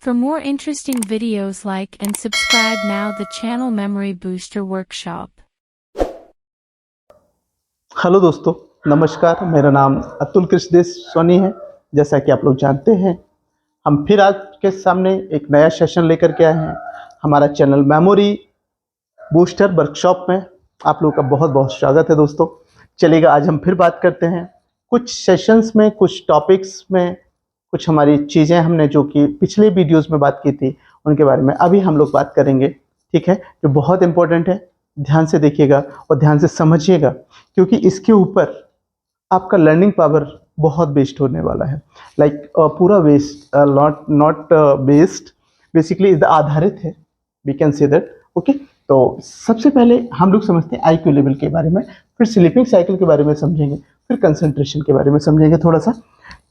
For more interesting videos, like and subscribe now the channel Memory Booster Workshop. Hello दोस्तों, नमस्कार। मेरा नाम अतुल कृष्णदेव सोनी है। जैसा कि आप लोग जानते हैं, हम फिर आज के सामने एक नया सेशन लेकर के आए हैं हमारा चैनल मेमोरी बूस्टर वर्कशॉप में। आप लोगों का बहुत बहुत स्वागत है दोस्तों। चलिएगा, आज हम फिर बात करते हैं कुछ सेशंस में, कुछ टॉपिक्स में, कुछ हमारी चीज़ें हमने जो कि पिछले वीडियोस में बात की थी उनके बारे में अभी हम लोग बात करेंगे। ठीक है, जो बहुत इंपॉर्टेंट है, ध्यान से देखिएगा और ध्यान से समझिएगा, क्योंकि इसके ऊपर आपका लर्निंग पावर बहुत बेस्ड होने वाला है। पूरा बेस्ड, नॉट बेस्ड, बेसिकली इस आधारित है, we can say that. Okay, तो सबसे पहले हम लोग समझते हैं आईक्यू लेवल के बारे में, फिर स्लीपिंग साइकिल के बारे में समझेंगे, फिर कंसंट्रेशन के बारे में समझेंगे थोड़ा सा।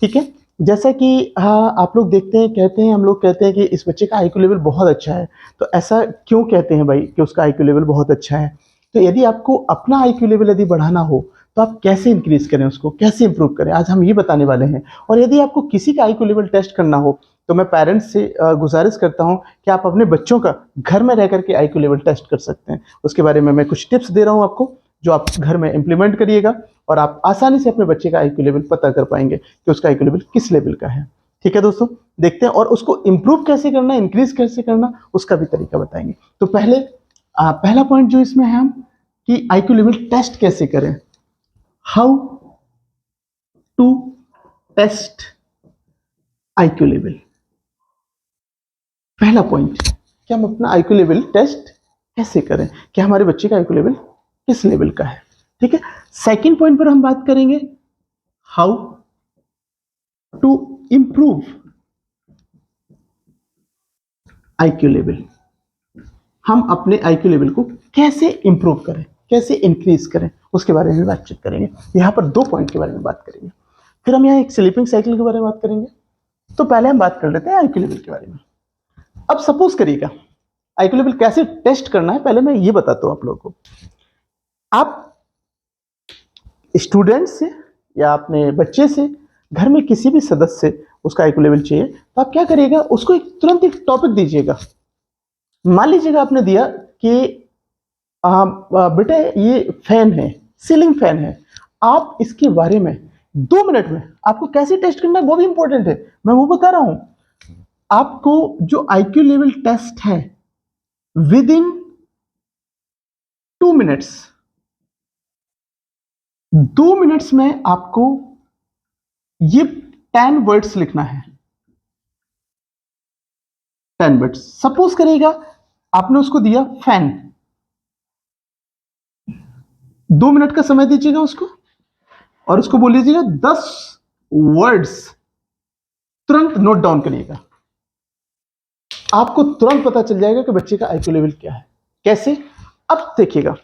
ठीक है, जैसा कि हाँ, आप लोग देखते हैं, कहते हैं, हम लोग कहते हैं कि इस बच्चे का आईक्यू लेवल बहुत अच्छा है। तो ऐसा क्यों कहते हैं भाई कि उसका आईक्यू लेवल बहुत अच्छा है? तो यदि आपको अपना आईक्यू लेवल यदि बढ़ाना हो तो आप कैसे इंक्रीज करें, उसको कैसे इंप्रूव करें, आज हम ये बताने वाले हैं। और यदि आपको किसी का आईक्यू लेवल टेस्ट करना हो तो मैं पेरेंट्स से गुजारिश करता हूं कि आप अपने बच्चों का घर में रह करके आईक्यू लेवल टेस्ट कर सकते हैं। उसके बारे में मैं कुछ टिप्स दे रहा हूं आपको, जो आप घर में इंप्लीमेंट करिएगा और आप आसानी से अपने बच्चे का आईक्यू लेवल पता कर पाएंगे कि उसका आईक्यू लेवल किस लेवल का है। ठीक है दोस्तों, देखते हैं। और उसको इंप्रूव कैसे करना, इंक्रीज कैसे करना, उसका भी तरीका बताएंगे। तो पहला पॉइंट जो इसमें है हम कि आईक्यू लेवल टेस्ट कैसे करें। How to test IQ level. पहला पॉइंट कि हम अपना आईक्यू लेवल टेस्ट कैसे करें, कि हमारे बच्चे का आईक्यू लेवल किस लेवल का है। ठीक है, सेकंड पॉइंट पर हम बात करेंगे how to improve IQ level. हम अपने आईक्यू लेवल को कैसे इंप्रूव करें, कैसे इंक्रीज करें, उसके बारे में बातचीत करेंगे। यहाँ पर दो पॉइंट के बारे में बात करेंगे, फिर हम यहाँ एक स्लीपिंग साइकिल के बारे में बात करेंगे। तो पहले हम बात कर लेते हैं आईक्यू लेवल के बारे में। अब सपोज करिएगा आईक्यू लेवल कैसे टेस्ट करना है, पहले मैं ये बताता हूँ आप लोगों को। आप स्टूडेंट से या अपने बच्चे से, घर में किसी भी सदस्य से उसका आईक्यू लेवल चाहिए, तो आप क्या करिएगा, उसको तुरंत एक टॉपिक दीजिएगा। मान लीजिएगा आपने दिया कि बेटा ये फैन है, सीलिंग फैन है, आप इसके बारे में 2 मिनट में आपको कैसे टेस्ट करना है वो भी इंपॉर्टेंट है, मैं वो बता रहा हूं। आपको जो आईक्यू लेवल टेस्ट है विद इन 2 मिनट्स, 2 मिनट्स में आपको ये 10 वर्ड्स लिखना है। 10 वर्ड्स। सपोज करिएगा आपने उसको दिया फैन, 2 मिनट का समय दीजिएगा उसको और उसको बोल लीजिएगा 10 वर्ड्स तुरंत नोट डाउन करिएगा। आपको तुरंत पता चल जाएगा कि बच्चे का आईक्यू लेवल क्या है। कैसे? अब देखिएगा,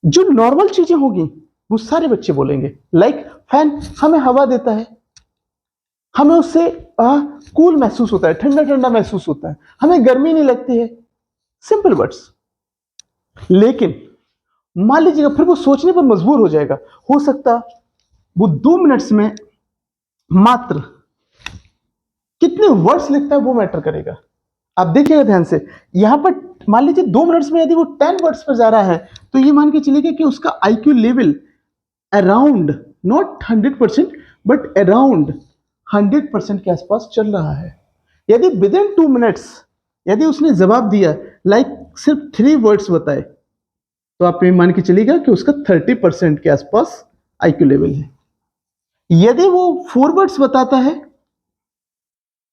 जो नॉर्मल चीजें होगी वो सारे बच्चे बोलेंगे। लाइक फैन हमें हवा देता है, हमें उससे कूल महसूस होता है, ठंडा ठंडा महसूस होता है, हमें गर्मी नहीं लगती है। Simple words. लेकिन मान लीजिएगा फिर वो सोचने पर मजबूर हो जाएगा, हो सकता वो 2 मिनट्स में मात्र कितने वर्ड्स लिखता है वो मैटर करेगा। आप देखिएगा ध्यान से, यहां पर मान लीजिए 2 मिनट्स में यदि वो 10 वर्ड्स पर जा रहा है तो ये मान के चलिएगा कि उसका IQ level around, not 100%, but around 100% के आसपास चल रहा है। यदि विद इन 2 मिनट्स यदि उसने जवाब दिया सिर्फ 3 वर्ड्स बताए, तो आप ये मान के चलिएगा कि उसका 30% के आसपास आईक्यू लेवल है। यदि वो 4 वर्ड्स बताता है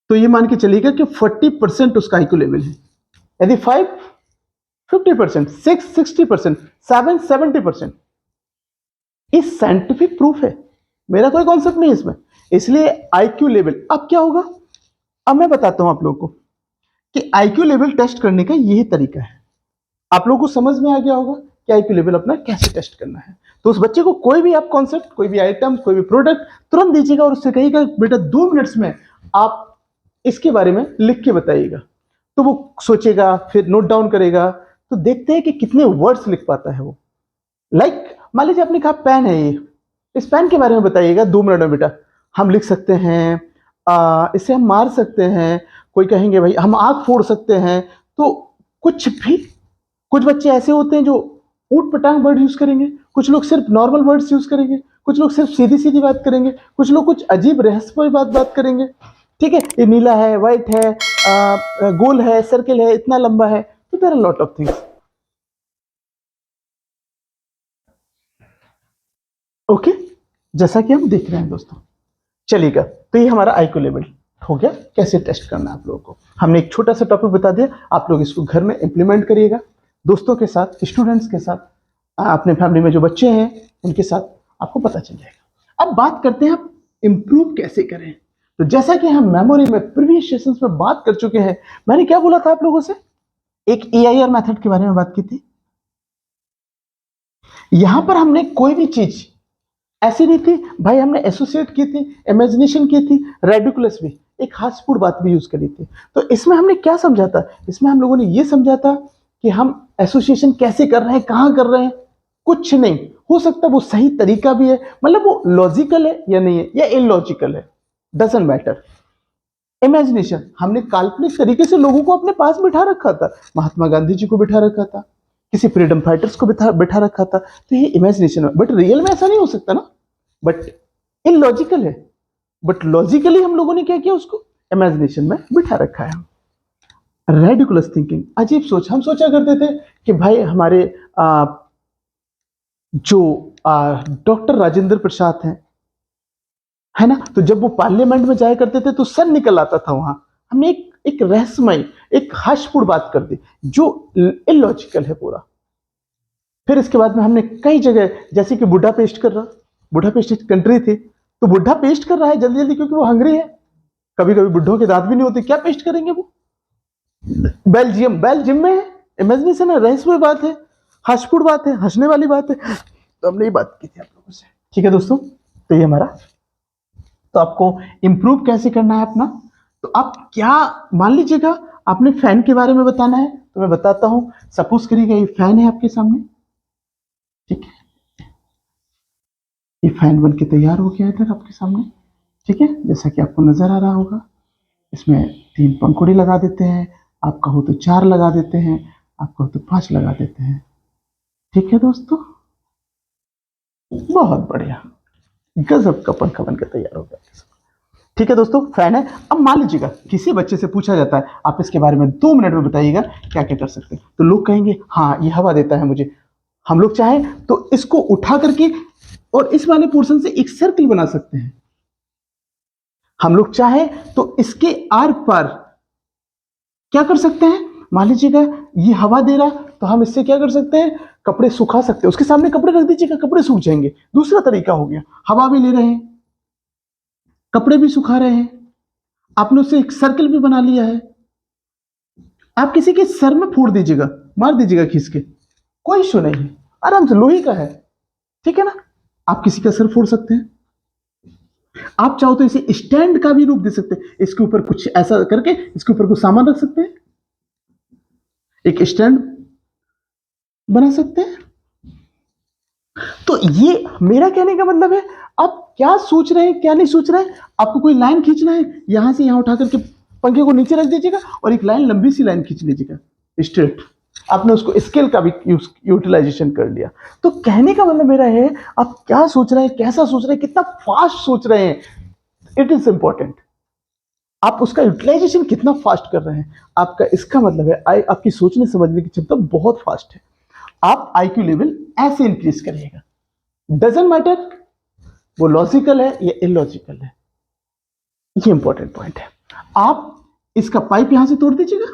तो ये मान के चलिएगा कि 40% उसका आईक्यू लेवल है। यदि 5, 50%, 6, 60%, 7, 70%। इस साइंटिफिक प्रूफ है, मेरा कोई कॉन्सेप्ट नहीं इसमें। इसलिए आईक्यू लेवल अब क्या होगा, अब मैं बताता हूं आप लोगों को कि आईक्यू लेवल टेस्ट करने का यही तरीका है। आप लोगों को समझ में आ गया होगा कि आईक्यू लेवल अपना कैसे टेस्ट करना है। तो उस बच्चे को कोई भी आप कॉन्सेप्ट, कोई भी आइटम, कोई भी प्रोडक्ट तुरंत दीजिएगा और उससे कहिएगा बेटा 2 मिनट्स में आप इसके बारे में लिख के बताइएगा। तो वो सोचेगा, फिर नोट डाउन करेगा, तो देखते हैं कि कितने वर्ड्स लिख पाता है वो। मान लीजिए आपने कहा पेन है ये, इस पेन के बारे में बताइएगा 2 मिनट में। बेटा हम लिख सकते हैं, इसे हम मार सकते हैं, कोई कहेंगे भाई हम आग फोड़ सकते हैं, तो कुछ भी। कुछ बच्चे ऐसे होते हैं जो ऊट पटांग वर्ड यूज करेंगे, कुछ लोग सिर्फ नॉर्मल वर्ड्स यूज करेंगे, कुछ लोग सिर्फ सीधी सीधी बात करेंगे, कुछ लोग कुछ अजीब रहस्यमय बात करेंगे। ठीक है, ये नीला है, व्हाइट है, गोल है, सर्किल है, इतना लंबा है, तो there are lot of things. Okay, जैसा कि हम देख रहे हैं दोस्तों। चलिएगा, तो ये हमारा आईक्यू लेवल हो गया। कैसे टेस्ट करना है आप लोगों को, हमने एक छोटा सा टॉपिक बता दिया, आप लोग इसको घर में इंप्लीमेंट करिएगा, दोस्तों के साथ, स्टूडेंट्स के साथ, अपने फैमिली में जो बच्चे हैं उनके साथ, आपको पता चल जाएगा। अब बात करते हैं आप इंप्रूव कैसे करें। तो जैसा कि हम मेमोरी में प्रीवियस सेशंस में बात कर चुके हैं, मैंने क्या बोला था आप लोगों से, एक एआईआर मेथड के बारे में बात की थी। यहां पर हमने कोई भी चीज ऐसी नहीं थी भाई, हमने एसोसिएट की थी, इमेजिनेशन की थी, रेडिकुलस भी, एक हास्यपूर्ण बात भी यूज करी थी। तो इसमें हमने क्या समझा था, इसमें हम लोगों ने ये समझा था कि हम एसोसिएशन कैसे कर रहे हैं, कहां कर रहे हैं, कुछ नहीं। हो सकता है वो सही तरीका भी है, मतलब वो लॉजिकल है या नहीं है, या इलॉजिकल है, डजंट मैटर। इमेजिनेशन, हमने काल्पनिक तरीके से लोगों को अपने पास बिठा रखा था, महात्मा गांधी जी को बिठा रखा था, किसी फ्रीडम फाइटर्स को बिठा रखा था, तो ये इमेजिनेशन है। बट रियल में ऐसा नहीं हो सकता ना, बट इलॉजिकल है। बट लॉजिकली हम लोगों ने क्या किया, उसको इमेजिनेशन में बिठा रखा है। रेडिकुलस थिंकिंग, अजीब सोच, हम सोचा करते थे कि भाई हमारे जो डॉक्टर राजेंद्र प्रसाद हैं, है ना, तो जब वो पार्लियामेंट में जाया करते थे तो सन निकल आता था वहां। हमने एक रहस्यमय, एक हास्यपूर्ण बात कर दी जो इलॉजिकल है पूरा। फिर इसके बाद में हमने कई जगह, जैसे कि बुढ़ा पेस्ट कर रहा, बुढ़ा पेस्ट एक कंट्री थी, तो बुढ़ा पेस्ट कर रहा है जल्दी जल्दी क्योंकि वो हंग्री है। कभी कभी बुढ़ों के दांत भी नहीं होते, क्या पेस्ट करेंगे वो। बेल्जियम, बेल्जियम में है, इमेजिनेशन है, रहस्यमय बात है, हास्यपूर्ण बात है, हंसने वाली बात है। तो हमने ये बात की थी आप लोगों से। ठीक है दोस्तों, तो ये हमारा, तो आपको इंप्रूव कैसे करना है अपना, तो आप क्या, मान लीजिएगा आपने फैन के बारे में बताना है, तो मैं बताता हूं। सपोज करिएगा ये फैन है आपके सामने, ठीक है, ये फैन बन के तैयार हो गया इधर आपके सामने, ठीक है, जैसा कि आपको नजर आ रहा होगा। इसमें 3 पंखुड़ी लगा देते हैं, आप कहो तो 4 लगा देते हैं, आप कहो तो 5 लगा देते हैं। ठीक है दोस्तों, बहुत बढ़िया, गजब का पंखा बनकर तैयार हो गया। ठीक है दोस्तों, फैन है। अब मान लीजिएगा किसी बच्चे से पूछा जाता है, आप इसके बारे में 2 मिनट में बताइएगा क्या क्या कर सकते हैं, तो लोग कहेंगे हाँ ये हवा देता है मुझे। हम लोग चाहें तो इसको उठा करके और इस वाले पोर्शन से एक सर्कल बना सकते हैं। हम लोग चाहें तो इसके आर पार क्या कर सकते हैं, मान लीजिएगा ये हवा दे रहा, तो हम इससे क्या कर सकते हैं, कपड़े सुखा सकते हैं। उसके सामने कपड़े रख दीजिएगा, कपड़े सूख जाएंगे। दूसरा तरीका हो गया, हवा भी ले रहे हैं, कपड़े भी सुखा रहे हैं, आपने उससे एक सर्कल भी बना लिया है। आप किसी के सर में फोड़ दीजिएगा, मार दीजिएगा खींच के, कोई इशू नहीं है, आराम से, लोहे का है, ठीक है ना। आप किसी का सर फोड़ सकते हैं। आप चाहो तो इसे स्टैंड का भी रूप दे सकते हैं, इसके ऊपर कुछ ऐसा करके इसके ऊपर कुछ सामान रख सकते हैं, एक स्टैंड बना सकते हैं। तो ये मेरा कहने का मतलब है, आप क्या सोच रहे हैं क्या नहीं सोच रहे हैं। आपको कोई लाइन खींचना है, यहां से यहां उठा करके पंखे को नीचे रख दीजिएगा और एक लाइन, लंबी सी लाइन खींच लीजिएगा स्ट्रेट। आपने उसको स्केल का भी यूटिलाइजेशन कर लिया। तो कहने का मतलब मेरा है, आप क्या सोच रहे हैं, कैसा सोच रहे हैं, कितना फास्ट सोच रहे हैं, इट इज इंपॉर्टेंट। आप उसका यूटिलाइजेशन कितना फास्ट कर रहे हैं, आपका इसका मतलब है आपकी सोचने समझने की क्षमता बहुत फास्ट है। आप आईक्यू लेवल ऐसे इंक्रीज करिएगा, डजंट मैटर वो लॉजिकल है या इलॉजिकल है, ये इंपॉर्टेंट पॉइंट है। आप इसका पाइप यहां से तोड़ दीजिएगा,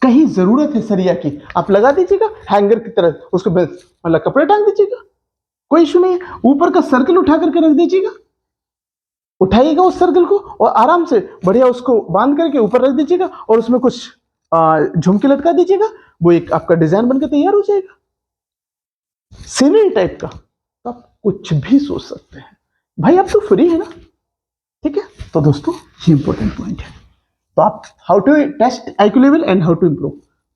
कहीं जरूरत है सरिया की, आप लगा दीजिएगा हैंगर की तरह, उसको मतलब कपड़े टांग दीजिएगा, कोई इशू नहीं है। ऊपर का सर्कल उठा करके रख दीजिएगा, उठाइएगा उस सर्कल को और आराम से बढ़िया उसको बांध करके ऊपर रख दीजिएगा और उसमें कुछ झुमके लटका दीजिएगा, वो एक आपका डिजाइन बनकर तैयार हो जाएगा, सीनरी टाइप का। तो आप कुछ भी सोच सकते हैं भाई, आप तो फ्री है ना, ठीक है। तो दोस्तों ये इंपॉर्टेंट पॉइंट है। तो आप how to test IQ level and how to improve,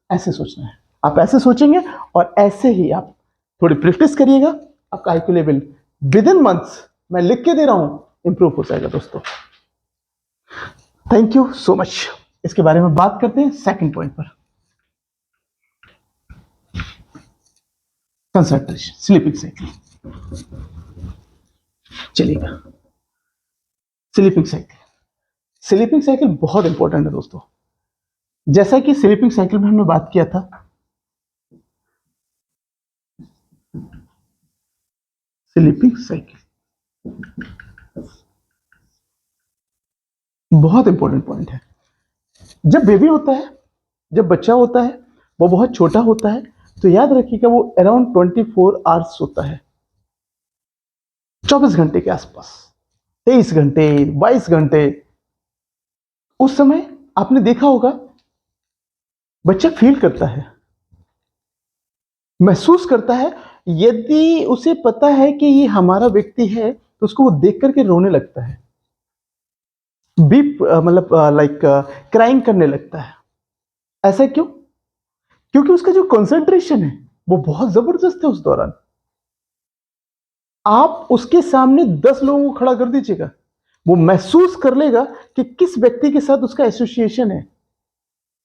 ऐसे सोचना है। आप ऐसे सोचेंगे और ऐसे ही आप थोड़ी प्रैक्टिस करिएगा, आपका IQ level with in months, मैं लिख के दे रहा हूं, इंप्रूव हो जाएगा दोस्तों। Thank you so much. इसके बारे में बात करते हैं सेकंड पॉइंट पर, कंसंट्रेशन, स्लीपिंग साइकिल। चलिएगा, स्लीपिंग साइकिल, स्लीपिंग साइकिल बहुत इंपॉर्टेंट है दोस्तों। जैसा कि स्लीपिंग साइकिल में हमने बात किया था, स्लीपिंग साइकिल बहुत इंपॉर्टेंट पॉइंट है। जब बेबी होता है, जब बच्चा होता है, वो बहुत छोटा होता है, तो याद रखिएगा वो अराउंड 24 आवर्स होता है, 24 घंटे के आसपास, 23 घंटे, 22 घंटे। उस समय आपने देखा होगा बच्चा फील करता है, महसूस करता है। यदि उसे पता है कि ये हमारा व्यक्ति है तो उसको वो देख करके रोने लगता है, बीप मतलब लाइक क्राइंग करने लगता है। ऐसा क्यों? क्योंकि उसका जो कंसंट्रेशन है वो बहुत जबरदस्त है उस दौरान। आप उसके सामने 10 लोगों को खड़ा कर दीजिएगा, वो महसूस कर लेगा कि किस व्यक्ति के साथ उसका एसोसिएशन है,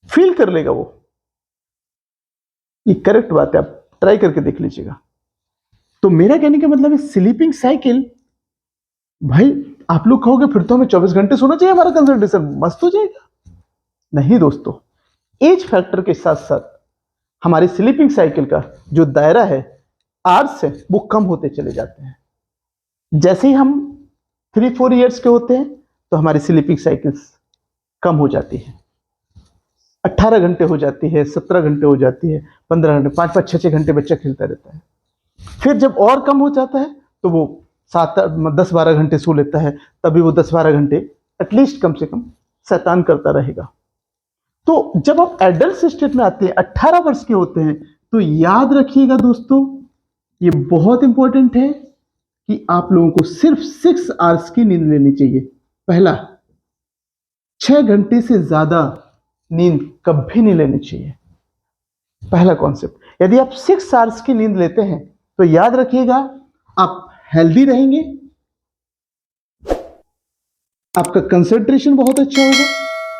फील कर लेगा वो। ये करेक्ट बात है, आप ट्राई करके देख लीजिएगा। तो मेरा कहने का मतलब है स्लीपिंग साइकिल, भाई आप लोग कहोगे फिर तो हमें 24 घंटे सोना चाहिए, हमारा कंसंट्रेशन मस्त हो जाएगा। नहीं दोस्तों, एज फैक्टर के साथ साथ हमारी स्लीपिंग साइकिल का जो दायरा है, आवर्स है, वो कम होते चले जाते हैं। जैसे ही हम 3-4 ईयर्स के होते हैं तो हमारी स्लीपिंग साइकिल्स कम हो जाती है, 18 घंटे हो जाती है, 17 घंटे हो जाती है, 15 घंटे, 5-5, 6-6 घंटे बच्चा खेलता रहता है। फिर जब और कम हो जाता है तो वो 7-10-12 घंटे सो लेता है, तभी वो 10-12 घंटे एटलीस्ट कम से कम शैतान करता रहेगा। तो जब आप एडल्ट स्टेट में आते हैं, 18 वर्ष के होते हैं, तो याद रखिएगा दोस्तों, ये बहुत इंपॉर्टेंट है कि आप लोगों को सिर्फ 6 आवर्स की नींद लेनी चाहिए। पहला, 6 घंटे से ज्यादा नींद कभी नहीं लेनी चाहिए, पहला कॉन्सेप्ट। यदि आप 6 आवर्स की नींद लेते हैं तो याद रखिएगा आप हेल्दी रहेंगे, आपका कंसंट्रेशन बहुत अच्छा होगा,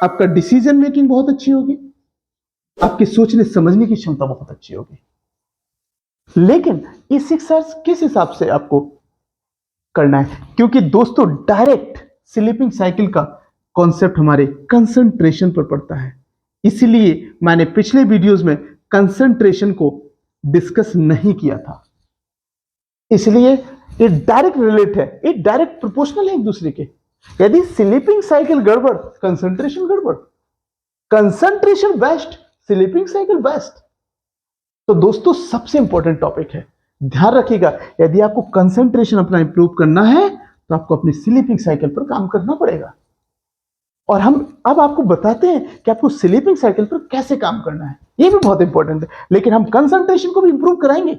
आपका डिसीजन मेकिंग बहुत अच्छी होगी, आपकी सोचने समझने की क्षमता बहुत अच्छी होगी। लेकिन ये 6 आवर्स किस हिसाब से आपको करना है? क्योंकि दोस्तों डायरेक्ट स्लीपिंग साइकिल का कॉन्सेप्ट हमारे कंसंट्रेशन पर पड़ता है, इसलिए मैंने पिछले वीडियोस में कंसंट्रेशन को डिस्कस नहीं किया था। इसलिए ये डायरेक्ट रिलेट है, ये डायरेक्ट प्रोपोर्शनल है एक दूसरे के। यदि स्लीपिंग साइकिल गड़बड़, कंसंट्रेशन गड़बड़, concentration best, sleeping cycle best. तो दोस्तों सबसे इंपॉर्टेंट टॉपिक है, ध्यान रखिएगा, यदि आपको कंसंट्रेशन अपना इंप्रूव करना है तो आपको अपनी स्लीपिंग साइकिल पर काम करना पड़ेगा। और हम अब आपको बताते हैं कि आपको स्लीपिंग साइकिल पर कैसे काम करना है, ये भी बहुत इंपॉर्टेंट है। लेकिन हम कंसंट्रेशन को भी इंप्रूव कराएंगे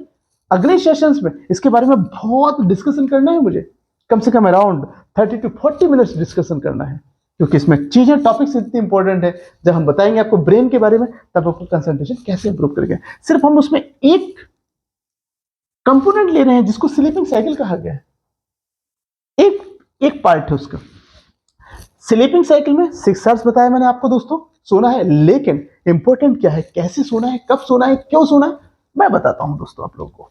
अगले सेशंस में। इसके बारे में बहुत डिस्कशन करना है मुझे, कम से कम अराउंड 30-40 मिनट्स डिस्कशन करना है, क्योंकि इसमें चीजें, टॉपिक्स इतनी इंपॉर्टेंट है। जब हम बताएंगे आपको ब्रेन के बारे में, तब आपको कंसंट्रेशन कैसे इंप्रूव करेगा। सिर्फ हम उसमें एक कंपोनेंट ले रहे हैं जिसको स्लीपिंग साइकिल कहा गया है, एक एक पार्ट है उसका। स्लीपिंग साइकिल में 6 आवर्स बताया मैंने आपको दोस्तों सोना है, लेकिन इंपॉर्टेंट क्या है, कैसे सोना है, कब सोना है, क्यों सोना है, मैं बताता हूं दोस्तों आप लोगों को।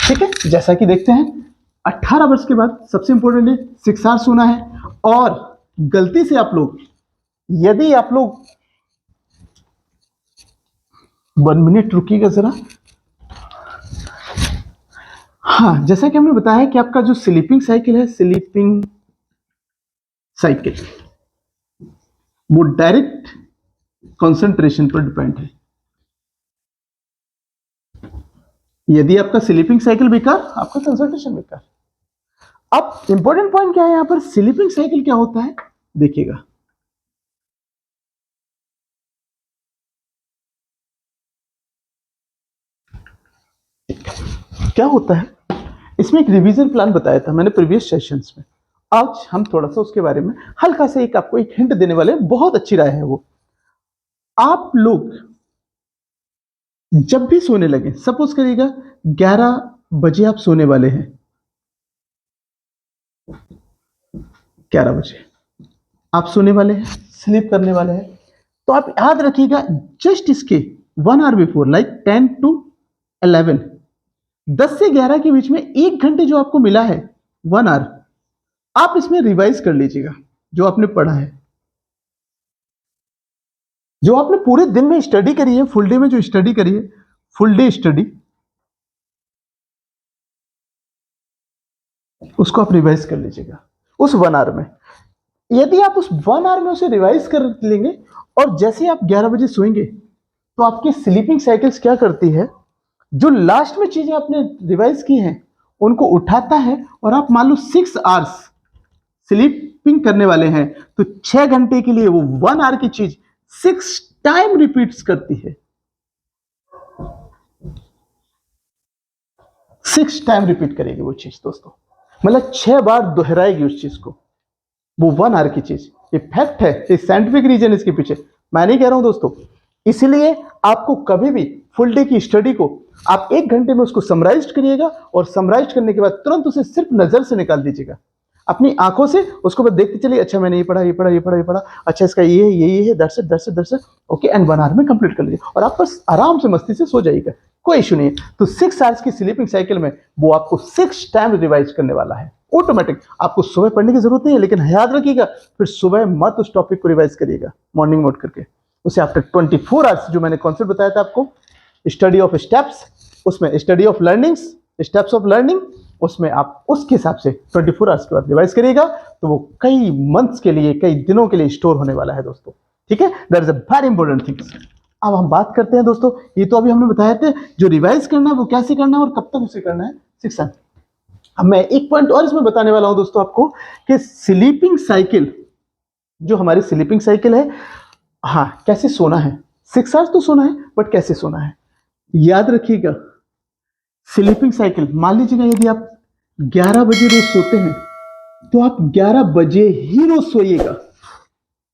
ठीक है, जैसा कि देखते हैं 18 वर्ष के बाद सबसे इंपॉर्टेंट है 6 आवर्स सोना है। और गलती से आप लोग, यदि आप लोग 1 मिनट रुकिएगा जरा। हाँ, जैसा कि हमने बताया कि आपका जो स्लीपिंग साइकिल है, स्लीपिंग साइकिल वो डायरेक्ट कंसंट्रेशन पर डिपेंड है। यदि आपका स्लीपिंग साइकिल बेकार, आपका कंसंट्रेशन बेकार। अब इंपॉर्टेंट पॉइंट क्या है यहां पर, स्लीपिंग साइकिल क्या होता है देखिएगा। क्या होता है, इसमें एक रिवीजन प्लान बताया था मैंने प्रीवियस सेशंस में। आज हम थोड़ा सा उसके बारे में हल्का सा एक आपको एक हिंट देने वाले हैं, बहुत अच्छी राय है वो। आप लोग जब भी सोने लगे, सपोज करिएगा 11 बजे आप सोने वाले हैं, 11 बजे आप सोने वाले हैं, स्लीप करने वाले हैं। तो आप याद रखिएगा जस्ट इसके 1 आवर बिफोर, लाइक 10 to 11, 10 से 11 के बीच में 1 घंटे जो आपको मिला है, 1 आवर, आप इसमें रिवाइज कर लीजिएगा जो आपने पढ़ा है, जो आपने पूरे दिन में स्टडी करी है, फुल डे में जो स्टडी करी है, फुल डे स्टडी, उसको आप रिवाइज कर लीजिएगा उस 1 आवर में। यदि आप उस 1 आवर में उसे रिवाइज कर लेंगे और जैसे आप 11 बजे सोएंगे तो आपकी स्लीपिंग साइकिल्स क्या करती है, जो लास्ट में चीजें आपने रिवाइज की हैं उनको उठाता है, और आप मान लो 6 आवर्स स्लीपिंग करने वाले हैं तो 6 घंटे के लिए वो 1 आवर की चीज 6 टाइम रिपीट्स करती है, 6 टाइम रिपीट करेगी वो चीज दोस्तों, मतलब 6 बार दोहराएगी उस चीज को, वो 1 आवर की चीज। ये फैक्ट है, ये साइंटिफिक रीजन इसके पीछे, मैं नहीं कह रहा हूं दोस्तों। इसलिए आपको कभी भी फुल डे की स्टडी को आप 1 घंटे में उसको समराइज करिएगा, और समराइज करने के बाद तुरंत उसे सिर्फ नजर से निकाल दीजिएगा, अपनी आंखों से उसको बस देखते चलिए, अच्छा मैंने ये पढ़ा, ये पढ़ा, ये पढ़ा, ये पढ़ा, अच्छा इसका ये है, दर्शक दर्शक दर्शक, ओके, एंड 1 आवर में कंप्लीट कर लीजिए, और आप बस आराम से मस्ती से सो जाइएगा, कोई इशू नहीं है। तो 6 आवर्स की स्लीपिंग साइकिल में वो आपको 6 टाइम रिवाइज करने वाला है ऑटोमेटिक। आपको सुबह पढ़ने की जरूरत नहीं है, लेकिन याद रखिएगा फिर सुबह मत उस टॉपिक को रिवाइज करिएगा, मॉर्निंग मोड करके उसे आफ्टर 24 आवर्स, जो मैंने कॉन्सेप्ट बताया था आपको, स्टडी ऑफ स्टेप्स, उसमें study of learnings, steps of learning, उसमें आप उसके हिसाब से 24 आवर्स के बाद रिवाइज करिएगा, तो वो कई मंथ्स के लिए, कई दिनों के लिए स्टोर होने वाला है दोस्तों। ठीक है, that is a very important things. अब हम बात करते हैं दोस्तों, ये तो अभी हमने बताए थे जो रिवाइज करना है वो कैसे करना है और कब तक उसे करना है, 6 आवर्स। अब मैं एक पॉइंट और इसमें बताने वाला हूं दोस्तों आपको, कि स्लीपिंग साइकिल, जो हमारी स्लीपिंग साइकिल है, हाँ कैसे सोना है, 6 आवर्स तो सोना है, बट कैसे सोना है याद रखिएगा। स्लीपिंग साइकिल, मान लीजिएगा यदि आप 11 बजे रोज सोते हैं तो आप 11 बजे ही रोज सोइएगा,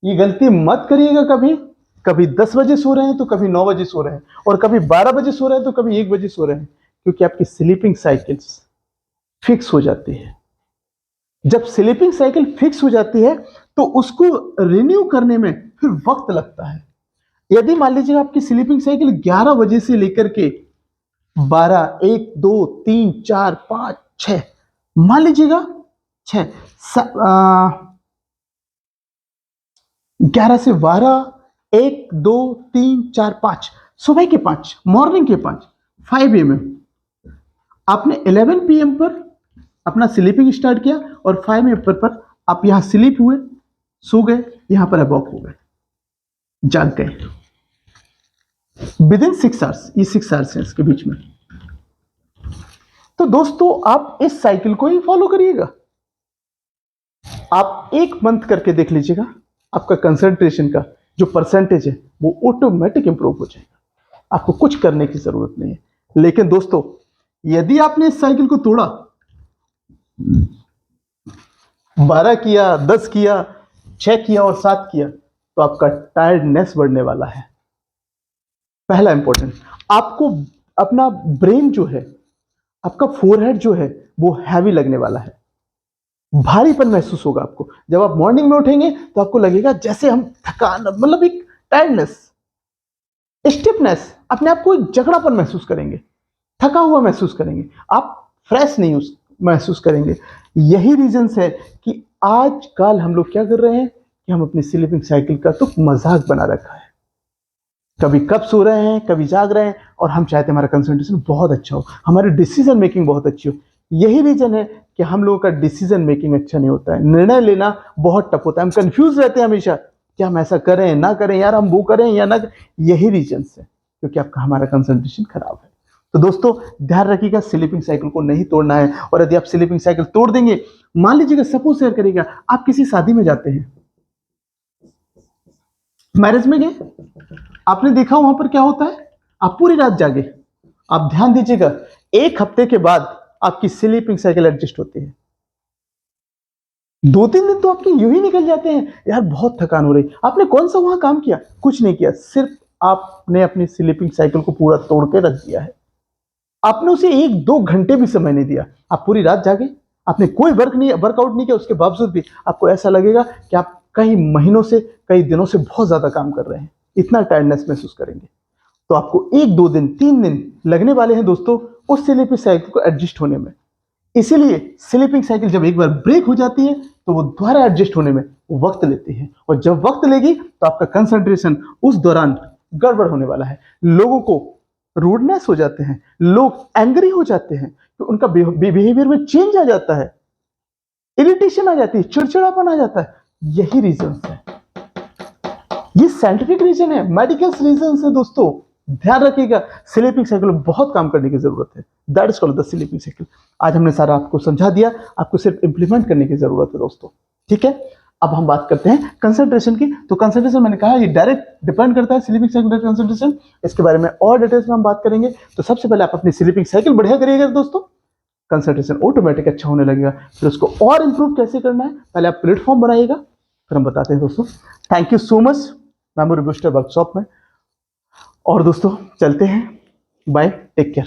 ये गलती मत करिएगा कभी। कभी 10 बजे सो रहे हैं तो कभी 9 बजे सो रहे हैं, और कभी 12 बजे सो रहे हैं तो कभी 1 बजे सो रहे हैं, क्योंकि आपकी स्लीपिंग साइकिल्स फिक्स हो जाती है। जब स्लीपिंग साइकिल फिक्स हो जाती है तो उसको रिन्यू करने में फिर वक्त लगता है। यदि मान लीजिए आपकी स्लीपिंग साइकिल 11 बजे से लेकर के 12, 1, 2, 3, 4, 5, 6, मान लीजिएगा 6, 11 से 12, 1, 2, 3, 4, 5, सुबह के 5, मॉर्निंग के 5 AM आपने 11 PM पर अपना स्लीपिंग स्टार्ट किया, और 5 AM पर आप यहां स्लीप हुए, सो गए, यहां पर अबॉक हो गए, जाग गए विद इन 6 आवर्स। ये 6 आवर्स है इसके बीच में। तो दोस्तों आप इस साइकिल को ही फॉलो करिएगा, आप 1 मंथ करके देख लीजिएगा, आपका कंसंट्रेशन का जो परसेंटेज है वो ऑटोमेटिक इंप्रूव हो जाएगा, आपको कुछ करने की जरूरत नहीं है। लेकिन दोस्तों यदि आपने इस साइकिल को तोड़ा, 12 किया, 10 किया, 6 किया और 7 किया, तो आपका टायर्डनेस बढ़ने वाला है। पहला इंपॉर्टेंट, आपको अपना ब्रेन जो है, आपका फोरहेड जो है वो हैवी लगने वाला है, भारीपन महसूस होगा आपको। जब आप मॉर्निंग में उठेंगे तो आपको लगेगा जैसे हम थकान, मतलब एक टायर्डनेस, स्टिफनेस, अपने आप को एक जकड़ापन महसूस करेंगे, थका हुआ महसूस करेंगे, आप फ्रेश नहीं महसूस करेंगे। यही रीजन है कि आजकल हम लोग क्या कर रहे हैं कि हम अपनी स्लीपिंग साइकिल का तो मजाक बना रखा है, कभी कब सो रहे हैं, कभी जाग रहे हैं, और हम चाहते हैं हमारा कंसंट्रेशन बहुत अच्छा हो, हमारी डिसीजन मेकिंग बहुत अच्छी हो। यही रीजन है कि हम लोगों का डिसीजन मेकिंग अच्छा नहीं होता है, निर्णय लेना बहुत टफ होता है, हम कंफ्यूज रहते हैं हमेशा कि हम ऐसा करें ना करें, यार हम वो करें या ना करें। यही रीजन है क्योंकि आपका हमारा कंसंट्रेशन खराब है। तो दोस्तों ध्यान रखिएगा, स्लीपिंग साइकिल को नहीं तोड़ना है। और यदि आप स्लीपिंग साइकिल तोड़ देंगे, मान लीजिएगा, सपोज शेयर करिएगा, आप किसी शादी में जाते हैं, मैरिज में गए, आपने देखा वहां पर क्या होता है, आप पूरी रात जागे। आप ध्यान दीजिएगा, 1 हफ्ते के बाद आपकी स्लीपिंग साइकिल एडजस्ट होती है। 2-3 दिन तो आपके यूं ही निकल जाते हैं, यार बहुत थकान हो रही। आपने कौन सा वहां काम किया, कुछ नहीं किया, सिर्फ आपने अपनी स्लीपिंग साइकिल को पूरा तोड़ के रख दिया है। आपने उसे 1-2 घंटे भी समय नहीं दिया, आप पूरी रात जागे, आपने कोई वर्कआउट नहीं किया, उसके बावजूद भी आपको ऐसा लगेगा कि आप कई महीनों से, कई दिनों से बहुत ज्यादा काम कर रहे हैं, इतना टायर्डनेस महसूस करेंगे। तो आपको 1-2 दिन 3 दिन लगने वाले हैं दोस्तों उस स्लीपिंग साइकिल को एडजस्ट होने में। इसीलिए स्लीपिंग साइकिल जब एक बार ब्रेक हो जाती है तो वो दोबारा एडजस्ट होने में वक्त लेती है, और जब वक्त लेगी तो आपका कंसंट्रेशन उस दौरान गड़बड़ होने वाला है। लोगों को रूडनेस हो जाते हैं, लोग एंग्री हो जाते हैं, तो उनका बिहेवियर में चेंज आ जाता है, इरिटेशन आ जाती है, चिड़चिड़ापन आ जाता है। यही रीजन है, ये साइंटिफिक रीजन है, मेडिकल रीजन है दोस्तों। ध्यान रखिएगा, स्लीपिंग साइकिल में बहुत काम करने की जरूरत है। That is called the sleeping cycle. आज हमने सारा आपको समझा दिया, आपको सिर्फ इंप्लीमेंट करने की जरूरत है दोस्तों, ठीक है। अब हम बात करते हैं कंसंट्रेशन की। तो कंसंट्रेशन मैंने कहा ये डायरेक्ट डिपेंड करता है स्लीपिंग साइकिल कंसंट्रेशन। इसके बारे में और डिटेल्स में हम बात करेंगे। तो सबसे पहले आप अपनी स्लीपिंग साइकिल बढ़िया करिएगा दोस्तों, कंसंट्रेशन ऑटोमेटिक अच्छा होने लगेगा। फिर उसको और इंप्रूव कैसे करना है, पहले आप प्लेटफॉर्म बनाइएगा, फिर हम बताते हैं दोस्तों। Thank you so much memory booster workshop में। और दोस्तों चलते हैं, बाय, टेक केयर।